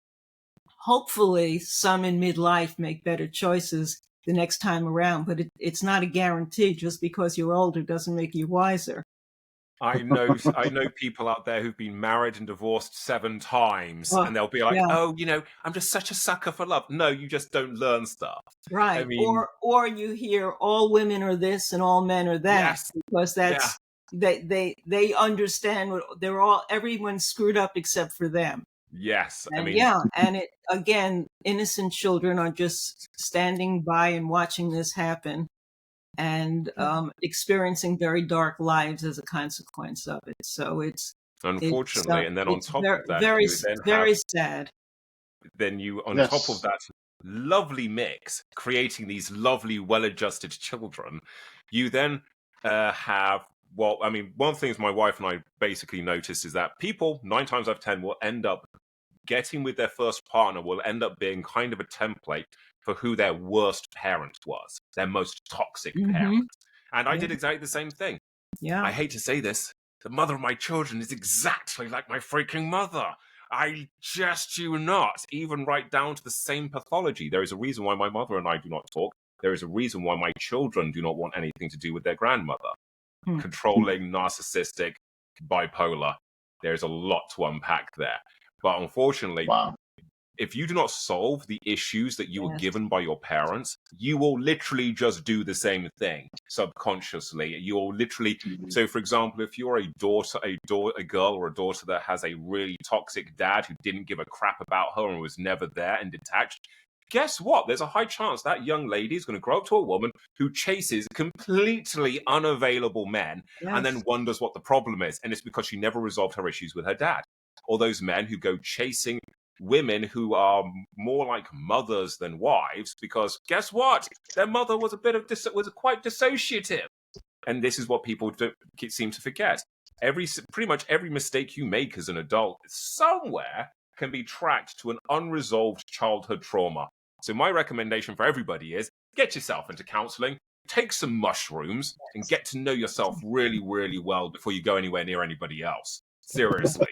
hopefully some in midlife make better choices the next time around, but it's not a guarantee. Just because you're older doesn't make you wiser. I know people out there who've been married and divorced 7 times, Oh, and they'll be like, yeah, "Oh, I'm just such a sucker for love." No, you just don't learn stuff. I right. mean, Or you hear all women are this and all men are that, yes, because yeah, that's they understand everyone's screwed up except for them. yes. I And mean, yeah, and it again, innocent children are just standing by and watching this happen, and experiencing very dark lives as a consequence of it. So unfortunately, and then on it's top very of that, very you then have very sad. on top of Yes. that lovely mix, creating these lovely, well-adjusted children, you then have. Well, I mean, one of the things my wife and I basically noticed is that people 9 times out of 10 will end up getting with their first partner will end up being kind of a template for who their worst parent was, their most toxic parent. Hmm. And I Yeah, did exactly the same thing. yeah. I hate to say this, the mother of my children is exactly like my freaking mother. I just do not, even right down to the same pathology. There is a reason why my mother and I do not talk. There is a reason why my children do not want anything to do with their grandmother. Hmm. Controlling, narcissistic, bipolar. There's a lot to unpack there. But unfortunately, Wow. if you do not solve the issues that you were Yes. given by your parents, you will literally just do the same thing subconsciously. You'll literally, so for example, if you're a girl or a daughter that has a really toxic dad who didn't give a crap about her and was never there and detached, guess what? There's a high chance that young lady is going to grow up to a woman who chases completely unavailable men and then Yes. wonders what the problem is. And it's because she never resolved her issues with her dad. Or those men who go chasing women who are more like mothers than wives, because guess what? Their mother was was quite dissociative. And this is what people seem to forget. Pretty much every mistake you make as an adult somewhere can be tracked to an unresolved childhood trauma. So my recommendation for everybody is get yourself into counseling, take some mushrooms, and get to know yourself really, really well before you go anywhere near anybody else. Seriously.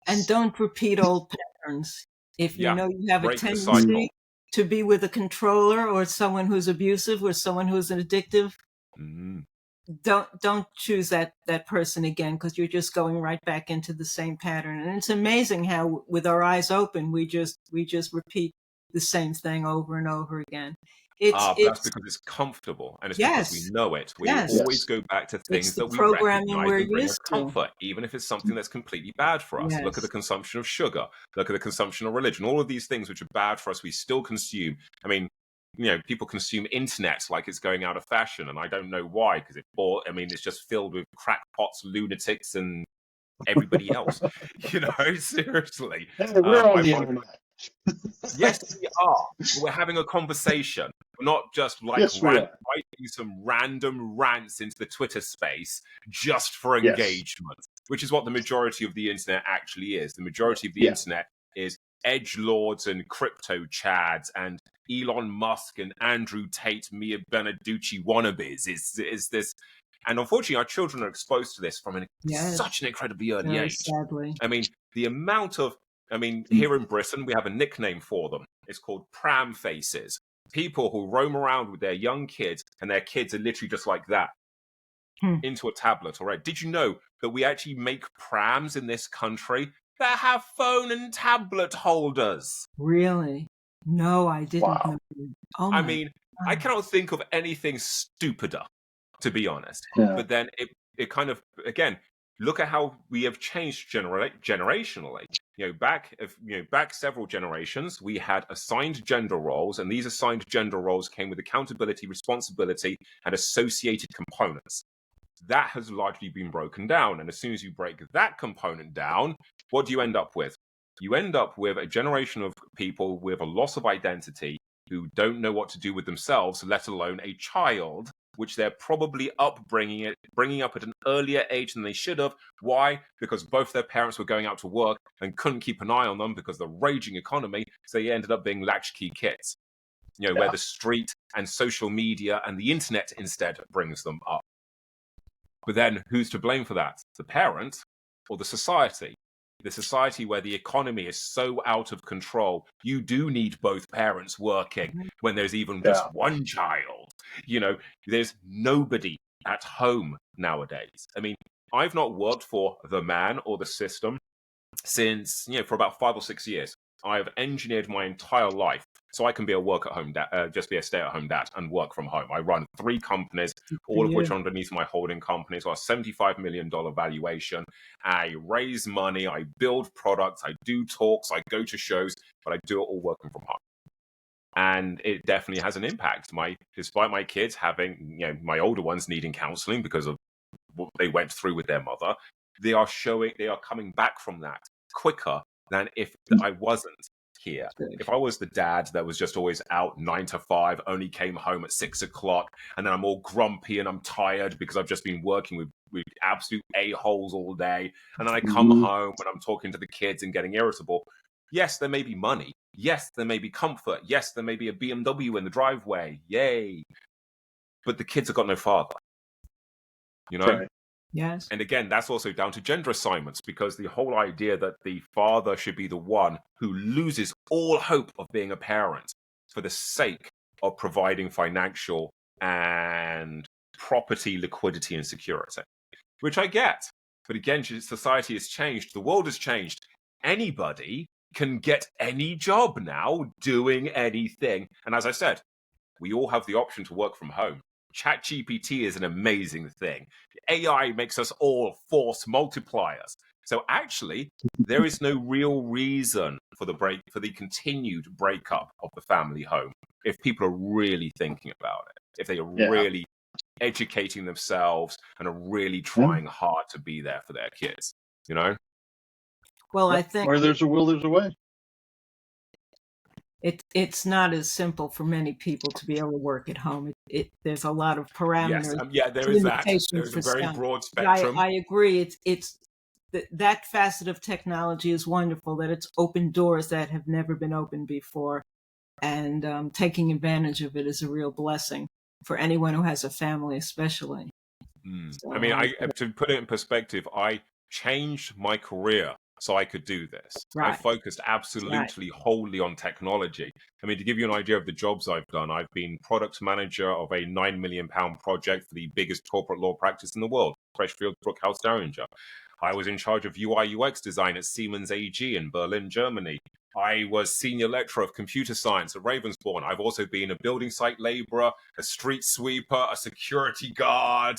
And don't repeat old patterns. If you Yeah. know you have a Break the cycle. tendency to be with a controller or someone who's abusive or someone who's addictive, Mm. don't choose that person again, because you're just going right back into the same pattern. And it's amazing how, with our eyes open, we just repeat the same thing over and over again. But that's It's because it's comfortable, and it's because we yes, know it. We yes. always Yes. go back to It's things the that we programming recognize we're and bring us used to. comfort, even if it's something that's completely bad for us. Look at the Yes. consumption of sugar. Look at the consumption of religion. All of these things which are bad for us, we still consume. I mean, people consume internet like it's going out of fashion, and I don't know why, because it's just filled with crackpots, lunatics, and everybody else. Seriously. Hey, we're on My the wife internet. Yes, we are. We're having a conversation. We're not just like Yes, we are. writing some random rants into the Twitter space just for Yes. engagement, which is what the majority of the internet actually is. The majority of the Yeah. internet is edgelords and crypto chads and Elon Musk and Andrew Tate, Mia Beneducci wannabes. Is this, and unfortunately, our children are exposed to this from such an incredibly early very age. sadly. I mean, the amount of, here in Britain, we have a nickname for them. It's called pram faces. People who roam around with their young kids, and their kids are literally just like that, into a tablet. All right. Did you know that we actually make prams in this country that have phone and tablet holders? Really? No, I didn't know. Oh my I cannot think of anything stupider, to be honest. Yeah. But then it kind of, again, look at how we have changed generationally. Back several generations, we had assigned gender roles, and these assigned gender roles came with accountability, responsibility, and associated components. That has largely been broken down. And as soon as you break that component down, what do you end up with? You end up with a generation of people with a loss of identity who don't know what to do with themselves, let alone a child, which they're probably bringing up at an earlier age than they should have. Why? Because both their parents were going out to work and couldn't keep an eye on them because of the raging economy. So they ended up being latchkey kids, where the street and social media and the internet instead brings them up. But then who's to blame for that? The parent or the society? The society where the economy is so out of control, you do need both parents working when there's even just one child. There's nobody at home nowadays. I've not worked for the man or the system since, for about 5 or 6 years. I've engineered my entire life so I can be a work-at-home dad, just be a stay-at-home dad and work from home. I run 3 companies, all of which are underneath my holding company. So a $75 million valuation. I raise money, I build products, I do talks, I go to shows, but I do it all working from home. And it definitely has an impact. Despite my kids having, my older ones needing counseling because of what they went through with their mother, they are coming back from that quicker than if I wasn't here. If I was the dad that was just always out 9 to 5, only came home at 6 o'clock, and then I'm all grumpy and I'm tired because I've just been working with absolute a-holes all day, and then I come home and I'm talking to the kids and getting irritable. Yes, there may be money. Yes, there may be comfort. Yes, there may be a BMW in the driveway. Yay. But the kids have got no father. Right. Yes. And again, that's also down to gender assignments, because the whole idea that the father should be the one who loses all hope of being a parent for the sake of providing financial and property liquidity and security, which I get. But again, society has changed. The world has changed. Anybody can get any job now doing anything. And as I said, we all have the option to work from home. ChatGPT is an amazing thing. AI makes us all force multipliers. So actually, there is no real reason for the continued breakup of the family home if people are really thinking about it, if they are really educating themselves and are really trying hard to be there for their kids, Well, I think where there's a will, there's a way. It's not as simple for many people to be able to work at home. There's a lot of parameters. Yes, there is that. There's a very broad spectrum. I agree. It's that facet of technology is wonderful, that it's opened doors that have never been opened before, and taking advantage of it is a real blessing for anyone who has a family, especially. So, to put it in perspective, I changed my career so I could do this. Right. I focused absolutely wholly on technology. To give you an idea of the jobs I've done, I've been product manager of a £9 million project for the biggest corporate law practice in the world, Freshfields Brookhouse Derringer. I was in charge of UI UX design at Siemens AG in Berlin, Germany. I was senior lecturer of computer science at Ravensbourne. I've also been a building site laborer, a street sweeper, a security guard,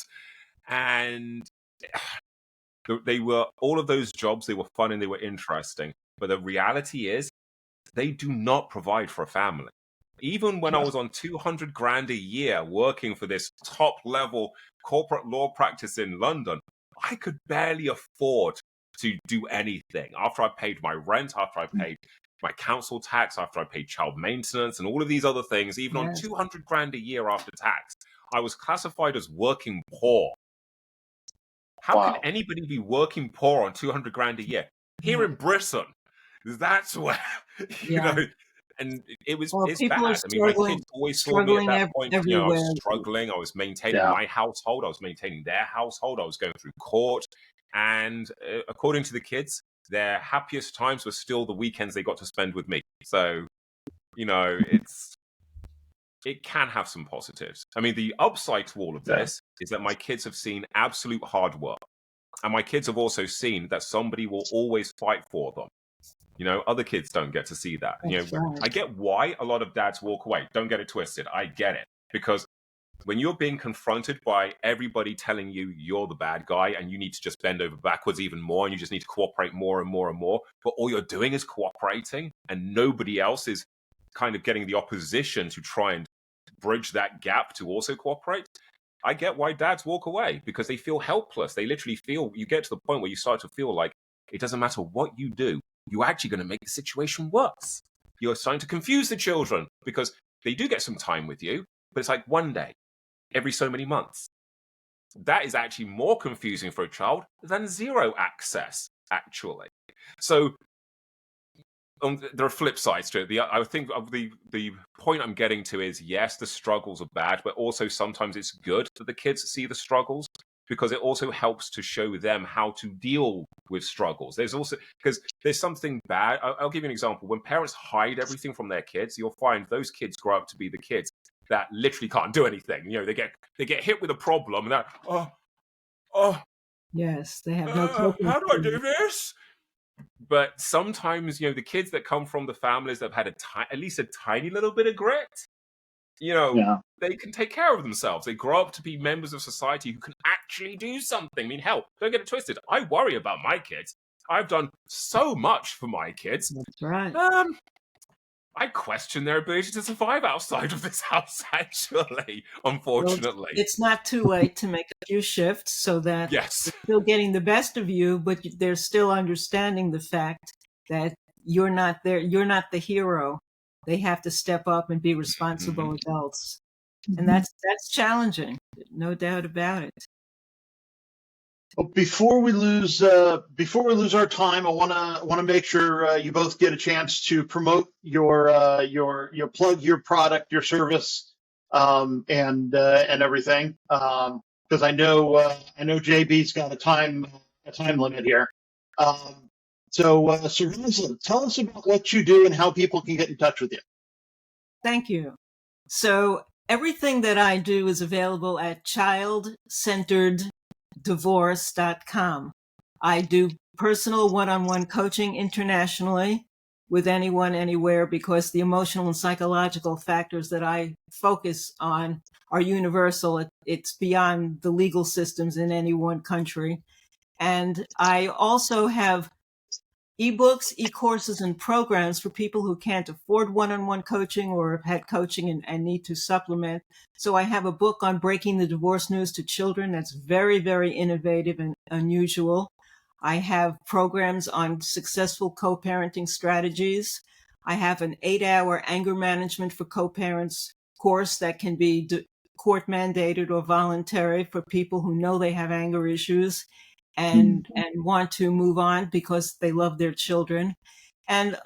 and they were all of those jobs. They were fun and they were interesting. But the reality is, they do not provide for a family. Even when I was on 200 grand a year working for this top level corporate law practice in London, I could barely afford to do anything. After I paid my rent, after I paid my council tax, after I paid child maintenance and all of these other things, even on 200 grand a year after tax, I was classified as working poor. How can anybody be working poor on 200 grand a year? Here in Britain, That's where, you Yeah. know, and Well, it's people are bad. I mean, my struggling, kids always saw me at struggling that point. You know, I everywhere. was struggling. I was maintaining Yeah. my household. I was maintaining their household. I was going through court. And according to the kids, their happiest times were still the weekends they got to spend with me. So, you know, it can have some positives. I mean, the upside to all of Yeah. this is that my kids have seen absolute hard work. And my kids have also seen that somebody will always fight for them. You know, other kids don't get to see that. You That's know, right. I get why a lot of dads walk away. Don't get it twisted. I get it. Because when you're being confronted by everybody telling you you're the bad guy and you need to just bend over backwards even more and you just need to cooperate more and more and more, but all you're doing is cooperating and nobody else is kind of getting the opposition to try and bridge that gap to also cooperate. I get why dads walk away because they feel helpless. They literally feel, you get to the point where you start to feel like it doesn't matter what you do, you're actually going to make the situation worse. You're starting to confuse the children because they do get some time with you, but it's like one day, every so many months. That is actually more confusing for a child than zero access, actually. So there are flip sides to it. I think the point I'm getting to is, yes, the struggles are bad, but also sometimes it's good that the kids see the struggles because it also helps to show them how to deal with struggles. There's also, because there's something bad. I'll give you an example. When parents hide everything from their kids, you'll find those kids grow up to be the kids that literally can't do anything. You know, they get hit with a problem and they're, Yes, they have no coping how do I do skills. this? But sometimes, you know, the kids that come from the families that have had at least a tiny little bit of grit, you know, Yeah. they can take care of themselves. They grow up to be members of society who can actually do something. I mean, hell, don't get it twisted. I worry about my kids. I've done so much for my kids. That's right. I question their ability to survive outside of this house, actually, Well, unfortunately. it's not too late to make a few shifts so that Yes. they're still getting the best of you, but they're still understanding the fact that you're not there. You're not the hero. They have to step up and be responsible adults, and that's challenging, no doubt about it. Well, before we lose our time, I wanna make sure you both get a chance to promote your plug your product, your service, and everything. Because I know JB's got a time limit here. So Rosalind, tell us about what you do and how people can get in touch with you. Thank you. So everything that I do is available at childcentereddivorce.com. I do personal one-on-one coaching internationally with anyone, anywhere, because the emotional and psychological factors that I focus on are universal. It's beyond the legal systems in any one country. And I also have ebooks, e-courses, and programs for people who can't afford one-on-one coaching or have had coaching and need to supplement. So I have a book on breaking the divorce news to children that's very, very innovative and unusual. I have programs on successful co-parenting strategies. I have an 8-hour anger management for co-parents course that can be court mandated or voluntary for people who know they have anger issues and want to move on because they love their children, and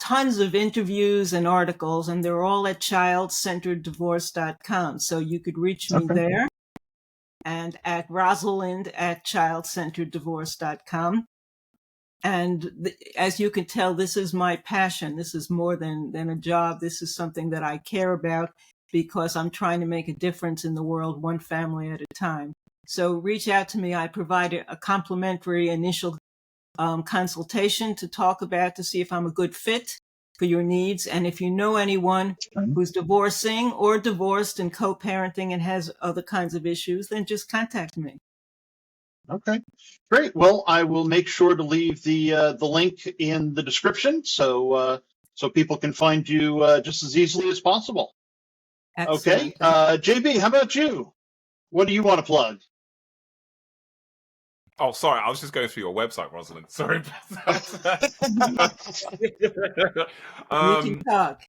tons of interviews and articles, and they're all at childcentereddivorce.com. So you could reach me there, and at Rosalind at childcentereddivorce.com. And as you can tell, this is my passion. This is more than a job. This is something that I care about because I'm trying to make a difference in the world, one family at a time. So reach out to me. I provide a complimentary initial consultation to talk about to see if I'm a good fit for your needs. And if you know anyone who's divorcing or divorced and co-parenting and has other kinds of issues, then just contact me. Okay, great. Well, I will make sure to leave the link in the description so people can find you just as easily as possible. Excellent. Okay, JB, how about you? What do you want to plug? Oh, sorry. I was just going through your website, Rosalind. Sorry. We can talk.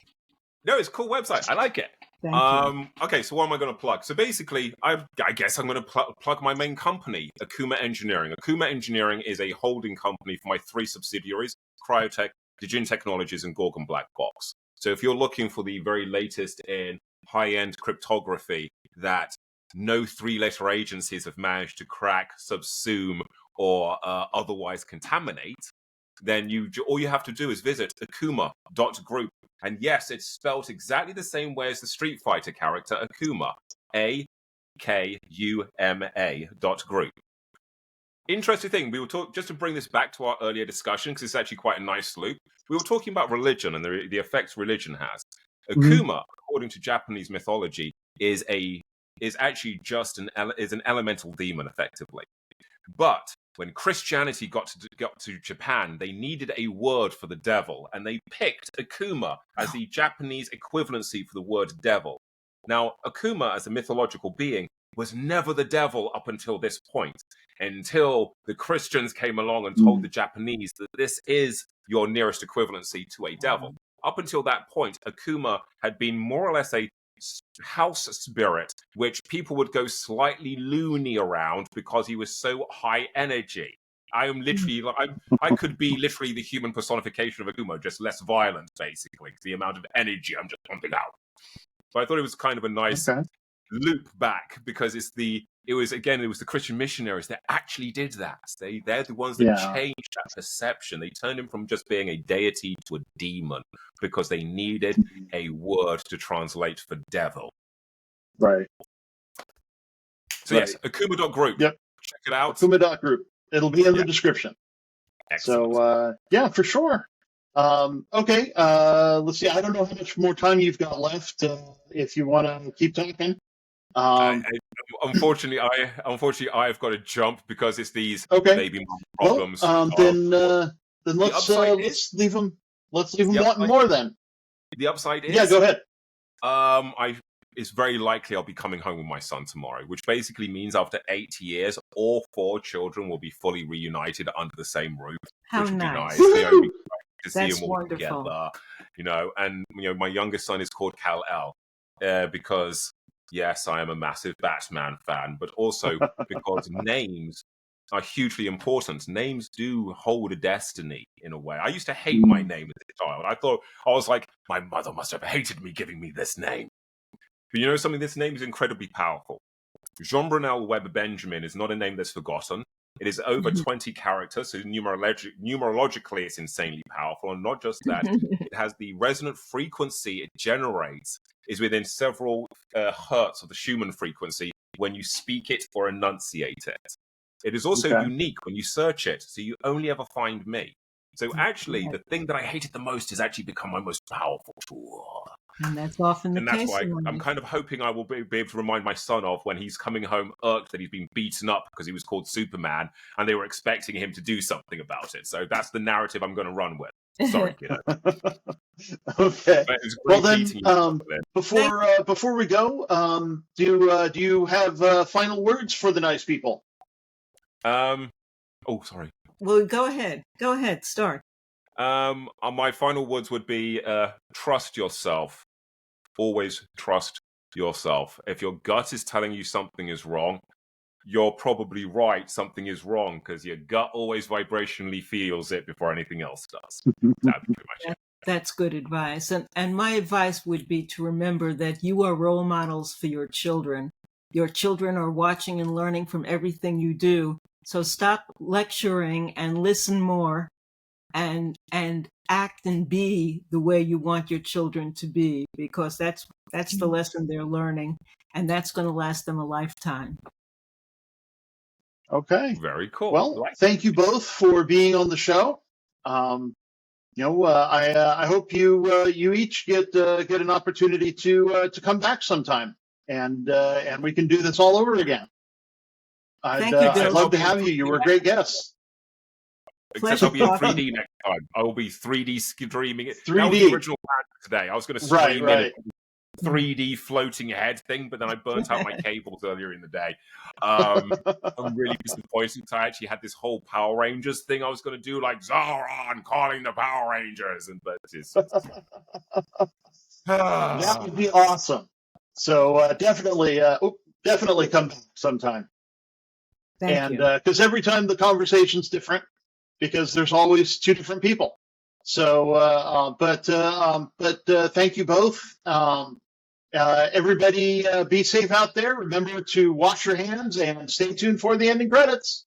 No, it's a cool website. I like it. Thank you. Okay, so what am I going to plug? So basically, I guess I'm going to plug my main company, Akuma Engineering. Akuma Engineering is a holding company for my 3 subsidiaries. Cryotech, Dijin Technologies, and Gorgon Black Box. So if you're looking for the very latest in high-end cryptography that no three-letter agencies have managed to crack, subsume, or otherwise contaminate, then all you have to do is visit akuma.group. And yes, it's spelled exactly the same way as the Street Fighter character Akuma. AKUMA.group. Interesting thing, we were talking, just to bring this back to our earlier discussion, because it's actually quite a nice loop. We were talking about religion and the effects religion has. Akuma, according to Japanese mythology, is actually just an elemental demon, effectively. But when Christianity got to Japan, they needed a word for the devil, and they picked Akuma as the Japanese equivalency for the word devil. Now, Akuma, as a mythological being, was never the devil up until this point, until the Christians came along and told the Japanese that this is your nearest equivalency to a devil. Up until that point, Akuma had been more or less a house spirit, which people would go slightly loony around because he was so high energy. I am literally, I could be literally the human personification of Akuma, just less violent, basically. The amount of energy I'm just pumping out. So I thought it was kind of a nice loop back, because it was the Christian missionaries that actually did that. They're the ones that changed that perception. They turned him from just being a deity to a demon because they needed a word to translate for devil. Right. So yes, akuma.group. Yep. Check it out. Akuma.group. It'll be in the description. Excellent. So yeah, for sure. Okay. Let's see. I don't know how much more time you've got left. If you want to keep talking. Unfortunately, I've got to jump because it's these baby mom problems. Well, then let's leave them. Let's leave them wanting more. Then the upside is, go ahead. It's very likely I'll be coming home with my son tomorrow, which basically means after 8 years, all 4 children will be fully reunited under the same roof. How which would nice! Be nice. You know, to see That's them all wonderful. together. You know, and my youngest son is called Kal-El because. Yes, I am a massive Batman fan, but also because names are hugely important. Names do hold a destiny in a way. I used to hate my name as a child. I was like, my mother must have hated me giving me this name. But you know something? This name is incredibly powerful. Jean Brunel Webb Benjamin is not a name that's forgotten. It is over 20 characters, so numerologically it's insanely powerful. And not just that, it has the resonant frequency it generates is within several hertz of the Schumann frequency when you speak it or enunciate it. It is also unique when you search it, so you only ever find me. So actually, the thing that I hated the most has actually become my most powerful tool. And that's often the case. And that's why I'm kind of hoping I will be able to remind my son of when he's coming home irked that he's been beaten up because he was called Superman and they were expecting him to do something about it. So that's the narrative I'm going to run with. Sorry, kiddo. Okay. Well then, before we go, do you have final words for the nice people? Oh, sorry. Well, go ahead. Go ahead. Start. My final words would be trust yourself. Always trust yourself. If your gut is telling you something is wrong, you're probably right. Something is wrong because your gut always vibrationally feels it before anything else does. That'd be pretty much it. That's good advice. And my advice would be to remember that you are role models for your children. Your children are watching and learning from everything you do. So stop lecturing and listen more and act and be the way you want your children to be, because that's the lesson they're learning, and that's going to last them a lifetime. Okay. Very cool. Well, thank you both for being on the show. I hope you each get an opportunity to come back sometime, and we can do this all over again. I'd love to have you. You were a great guest. Except I'll be in 3D next time. I will be 3D streaming it. 3D. That was the original plan today. I was going to stream in a 3D floating head thing, but then I burnt out my cables earlier in the day. I'm really disappointed. I actually had this whole Power Rangers thing I was going to do, like Zoran calling the Power Rangers, but it's that would be awesome. So definitely come back sometime. Thank you. Because every time the conversation's different, because there's always 2 different people. So, thank you both. Everybody, be safe out there. Remember to wash your hands and stay tuned for the ending credits.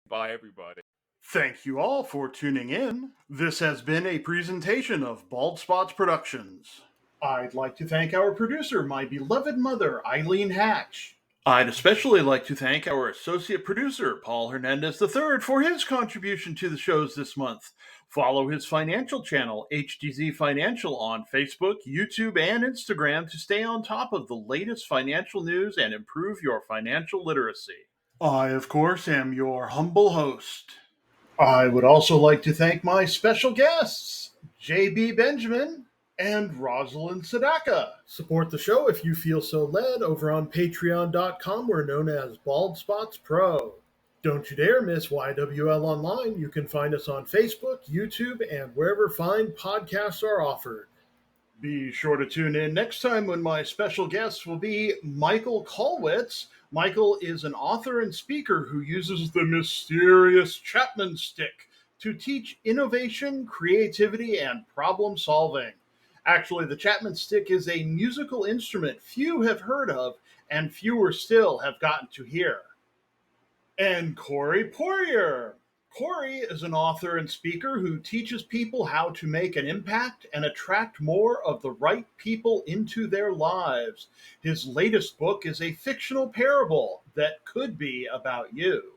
Bye, everybody. Thank you all for tuning in. This has been a presentation of Bald Spots Productions. I'd like to thank our producer, my beloved mother, Eileen Hatch. I'd especially like to thank our associate producer, Paul Hernandez III, for his contribution to the shows this month. Follow his financial channel, HDZ Financial, on Facebook, YouTube, and Instagram to stay on top of the latest financial news and improve your financial literacy. I, of course, am your humble host. I would also like to thank my special guests, JB Benjamin and Rosalind Sedacca. Support the show if you feel so led over on patreon.com. We're known as Bald Spots Pro. Don't you dare miss YWL Online. You can find us on Facebook, YouTube, and wherever fine podcasts are offered. Be sure to tune in next time when my special guest will be Michael Kolwitz. Michael is an author and speaker who uses the mysterious Chapman stick to teach innovation, creativity, and problem solving. Actually, the Chapman stick is a musical instrument few have heard of and fewer still have gotten to hear. And Corey Poirier. Corey is an author and speaker who teaches people how to make an impact and attract more of the right people into their lives. His latest book is a fictional parable that could be about you.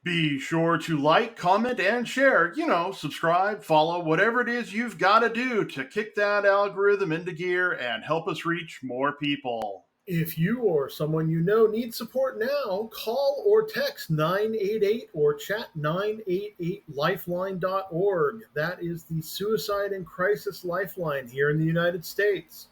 Be sure to like, comment, and share. Subscribe, follow, whatever it is you've got to do to kick that algorithm into gear and help us reach more people. If you or someone you know needs support now, call or text 988 or chat 988lifeline.org. That is the suicide and crisis lifeline here in the United States.